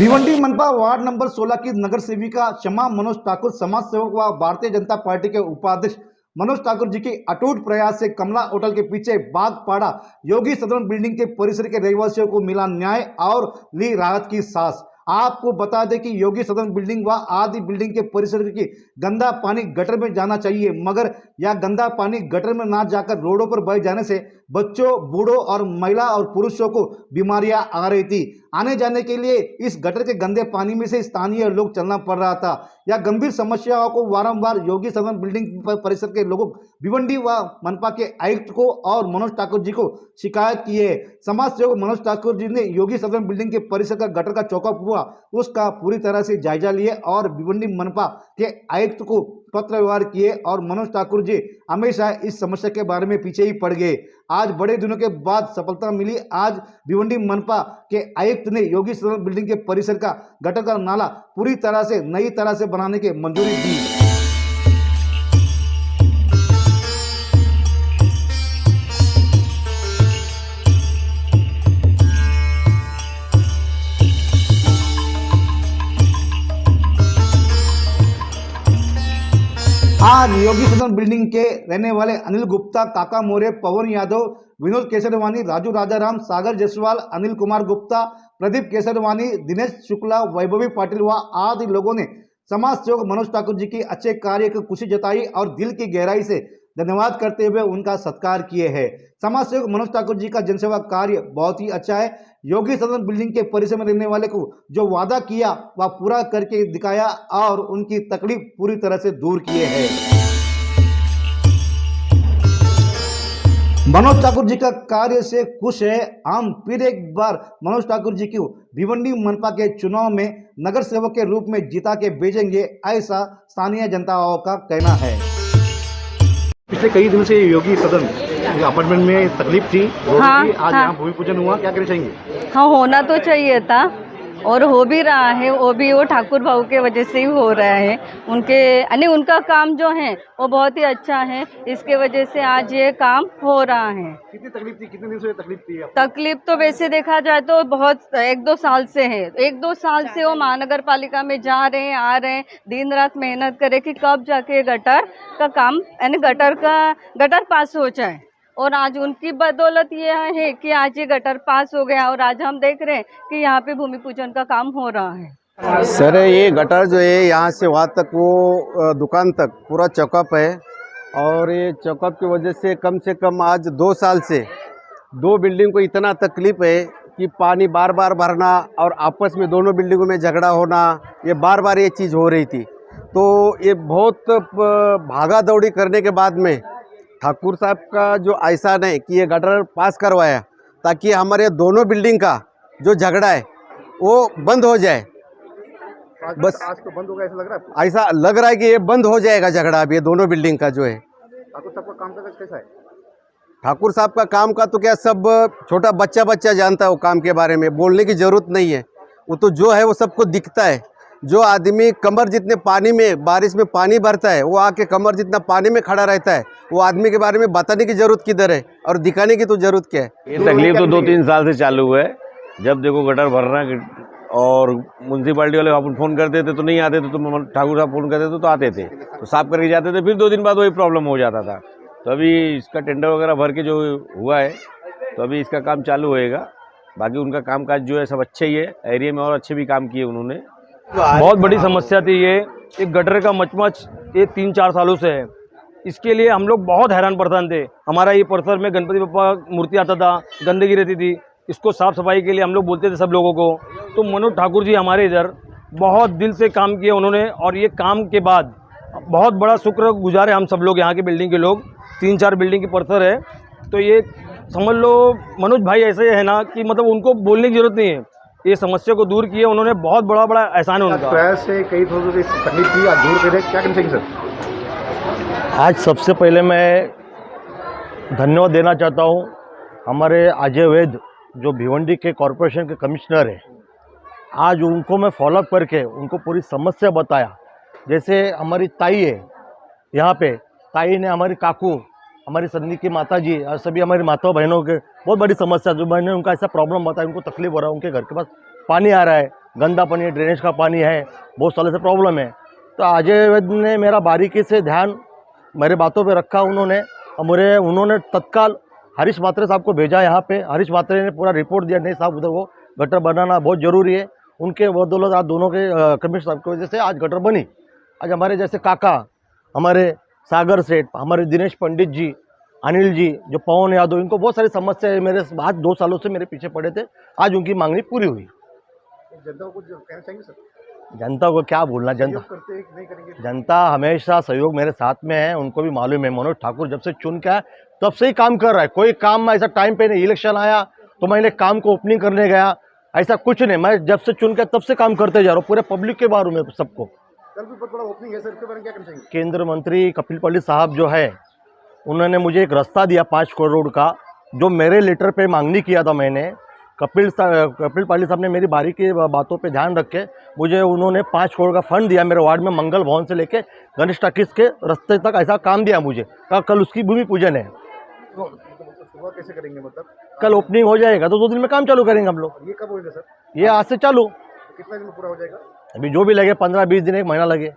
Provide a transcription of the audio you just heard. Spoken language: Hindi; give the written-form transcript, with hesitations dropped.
भिवंडी मनपा वार्ड नंबर 16 की नगर सेविका शमा मनोज ठाकुर, समाज सेवक व भारतीय जनता पार्टी के उपाध्यक्ष मनोज ठाकुर जी के अटूट प्रयास से कमला होटल के पीछे बागपाड़ा योगी सदन बिल्डिंग के परिसर के रहवासियों को मिला न्याय और ली राहत की सांस। आपको बता दें कि योगी सदन बिल्डिंग व आदि बिल्डिंग के परिसर की गंदा पानी गटर में जाना चाहिए, मगर यह गंदा पानी गटर में ना जाकर रोडों पर बह जाने से बच्चों, बूढ़ों और महिला और पुरुषों को बीमारियां आ रही थी। आने जाने के लिए इस गटर के गंदे पानी में से स्थानीय लोग चलना पड़ रहा था। यह गंभीर समस्याओं को वारंवार योगी सदन बिल्डिंग परिसर के लोगों भिवंडी व मनपा के आयुक्त को और मनोज ठाकुर जी को शिकायत की है। समाज सेवक मनोज ठाकुर जी ने योगी सदन बिल्डिंग के परिसर का गटर का चौकअप हुआ, उसका पूरी तरह से जायजा लिए और भिवंडी मनपा के आयुक्त को पत्र व्यवहार किए और मनोज ठाकुर जी हमेशा इस समस्या के बारे में पीछे ही पड़ गए। आज बड़े दिनों के बाद सफलता मिली। आज भिवंडी मनपा के आयुक्त ने योगी सदन बिल्डिंग के परिसर का गटर का नाला पूरी तरह से नई तरह से बनाने की मंजूरी दी। आज योगी सदन बिल्डिंग के रहने वाले अनिल गुप्ता, काका मोरे, पवन यादव, विनोद केसरवानी, राजू राजाराम, सागर जायसवाल, अनिल कुमार गुप्ता, प्रदीप केसरवानी, दिनेश शुक्ला, वैभवी पाटिल व आदि लोगों ने समाज सेवक मनोज ठाकुर जी के अच्छे कार्य की खुशी जताई और दिल की गहराई से धन्यवाद करते हुए उनका सत्कार किए हैं। समाज सेवक मनोज ठाकुर जी का जनसेवा कार्य बहुत ही अच्छा है। योगी सदन बिल्डिंग के परिसर में रहने वाले को जो वादा किया वह पूरा करके दिखाया और उनकी तकलीफ पूरी तरह से दूर किए हैं। मनोज ठाकुर जी का कार्य से खुश है। हम फिर एक बार मनोज ठाकुर जी को भिवंडी मनपा के चुनाव में नगर सेवक के रूप में जिता के भेजेंगे, ऐसा स्थानीय जनताओं का कहना है। पिछले कई दिनों से योगी सदन अपार्टमेंट में तकलीफ थी, आज यहाँ भूमि पूजन हुआ, क्या कहना चाहेंगे? हाँ, होना तो चाहिए था और हो भी रहा है। वो ठाकुर भाऊ के वजह से ही हो रहा है। उनका काम जो है वो बहुत ही अच्छा है, इसके वजह से आज ये काम हो रहा है। कितनी तकलीफ थी, कितने दिन से तकलीफ थी आपको? तकलीफ तो वैसे देखा जाए तो बहुत 1-2 साल से है। 1-2 साल से वो महानगर पालिका में जा रहे हैं, आ रहे हैं, दिन रात मेहनत करे कि कब जाके गटर का काम यानी गटर पास हो जाए। और आज उनकी बदौलत ये है कि आज ये गटर पास हो गया और आज हम देख रहे हैं कि यहाँ पे भूमि पूजन का काम हो रहा है। सर, ये गटर जो है यहाँ से वहाँ तक वो दुकान तक पूरा चौकअप है और ये चौकअप की वजह से कम आज 2 साल से 2 बिल्डिंग को इतना तकलीफ है कि पानी बार बार भरना और आपस में दोनों बिल्डिंगों में झगड़ा होना, ये बार ये चीज़ हो रही थी। तो ये बहुत भागा दौड़ी करने के बाद में ठाकुर साहब का जो एहसान है कि ये गटर पास करवाया ताकि हमारे दोनों बिल्डिंग का जो झगड़ा है वो बंद हो जाए। बस आज तो बंद होगा ऐसा लग रहा है? ऐसा लग रहा है कि ये बंद हो जाएगा झगड़ा अब ये दोनों बिल्डिंग का जो है। ठाकुर साहब का काम कैसा है? ठाकुर साहब का काम का तो क्या सब छोटा बच्चा जानता है वो काम के बारे में, बोलने की ज़रूरत नहीं है। वो तो जो है वो सबको दिखता है। जो आदमी कमर जितने पानी में बारिश में पानी भरता है वो आके कमर जितना पानी में खड़ा रहता है, वो आदमी के बारे में बताने की ज़रूरत किधर है और दिखाने की तो ज़रूरत क्या है? ये तकलीफ तो 2-3 साल से चालू है। जब देखो गटर भरना और म्यूनसिपालिटी वाले अपन फ़ोन करते थे तो नहीं आते थे, तो ठाकुर साहब फ़ोन करते थे तो आते थे, तो साफ करके जाते थे। फिर 2 दिन बाद वही प्रॉब्लम हो जाता था। तो अभी इसका टेंडर वगैरह भर के जो हुआ है तो अभी इसका काम चालू होएगा। बाकी उनका कामकाज जो है सब अच्छे ही है, एरिया में और अच्छे भी काम किए उन्होंने। बहुत बड़ी समस्या थी ये एक गटर का मचमच, ये 3-4 सालों से है। इसके लिए हम लोग बहुत हैरान परेशान थे। हमारा ये परिसर में गणपति बप्पा मूर्ति आता था, गंदगी रहती थी, इसको साफ़ सफाई के लिए हम लोग बोलते थे सब लोगों को। तो मनोज ठाकुर जी हमारे इधर बहुत दिल से काम किए उन्होंने और ये काम के बाद बहुत बड़ा शुक्र गुजार है हम सब लोग, यहाँ के बिल्डिंग के लोग। 3-4 बिल्डिंग की परिसर है, तो ये समझ लो मनोज भाई ऐसे है ना कि मतलब उनको बोलने की जरूरत नहीं है, ये समस्या को दूर किए उन्होंने। बहुत बड़ा एहसान है उनका। प्रयास से कई तकलीफ थी, आज दूर करे, क्या कहना चाहिए सर? आज सबसे पहले मैं धन्यवाद देना चाहता हूँ हमारे अजय वैद जो भिवंडी के कॉरपोरेशन के कमिश्नर है। आज उनको मैं फॉलोअप करके उनको पूरी समस्या बताया। जैसे हमारी ताई है यहाँ पे, ताई ने हमारी काकू, हमारी सन्नी की माता जी और सभी हमारी माताओं बहनों के बहुत बड़ी समस्या जो मैंने उनका ऐसा प्रॉब्लम बताया, उनको तकलीफ हो रहा है, उनके घर के पास पानी आ रहा है, गंदा पानी है, ड्रेनेज का पानी है, बहुत सालों से प्रॉब्लम है। तो अजय वैद ने मेरा बारीकी से ध्यान मेरे बातों पे रखा उन्होंने, और उन्होंने तत्काल हरीश मात्रे साहब को भेजा यहाँ पे। हरीश मात्रे ने पूरा रिपोर्ट दिया, नहीं साहब उधर वो गटर बनाना बहुत ज़रूरी है। उनके बदौलत आज दोनों के कमिश्नर साहब की वजह से आज गटर बनी। आज हमारे जैसे काका, हमारे सागर सेठ, हमारे दिनेश पंडित जी, अनिल जी, जो पवन यादव, इनको बहुत सारी समस्याएं मेरे आज 2 सालों से मेरे पीछे पड़े थे, आज उनकी मांगनी पूरी हुई। जनता को कुछ कहना चाहेंगे सर? जनता को क्या बोलना, करते हैं कि नहीं करेंगे? जनता हमेशा सहयोग मेरे साथ में है, उनको भी मालूम है मनोज ठाकुर जब से चुन के आया तब से ही काम कर रहा है। कोई काम ऐसा टाइम पे नहीं, इलेक्शन आया तो मैंने काम को ओपनिंग करने गया, ऐसा कुछ नहीं। मैं जब से चुन के तब से काम करते जा रहा हूँ, पूरे पब्लिक के बारे में सबको। कल भी बहुत बड़ा ओपनिंग है सर, इसके बारे में क्या कहना चाहेंगे? केंद्र मंत्री कपिल पाली साहब जो है, उन्होंने मुझे एक रास्ता दिया 5 करोड़ का, जो मेरे लेटर पे मांगनी किया था मैंने। कपिल पाली साहब ने मेरी बारीकी बातों पे ध्यान रख के मुझे उन्होंने 5 करोड़ का फंड दिया मेरे वार्ड में, मंगल भवन से लेके गणेश टाकिस के रास्ते तक ऐसा काम दिया मुझे। कल उसकी भूमि पूजन है। शुरुआत कैसे करेंगे? मतलब कल ओपनिंग हो जाएगा तो 2 दिन में काम चालू करेंगे हम लोग। ये कब होगा सर? ये आज से चालू। कितना दिन में पूरा हो जाएगा? अभी जो भी लगे 15-20 दिन, 1 महीना लगे।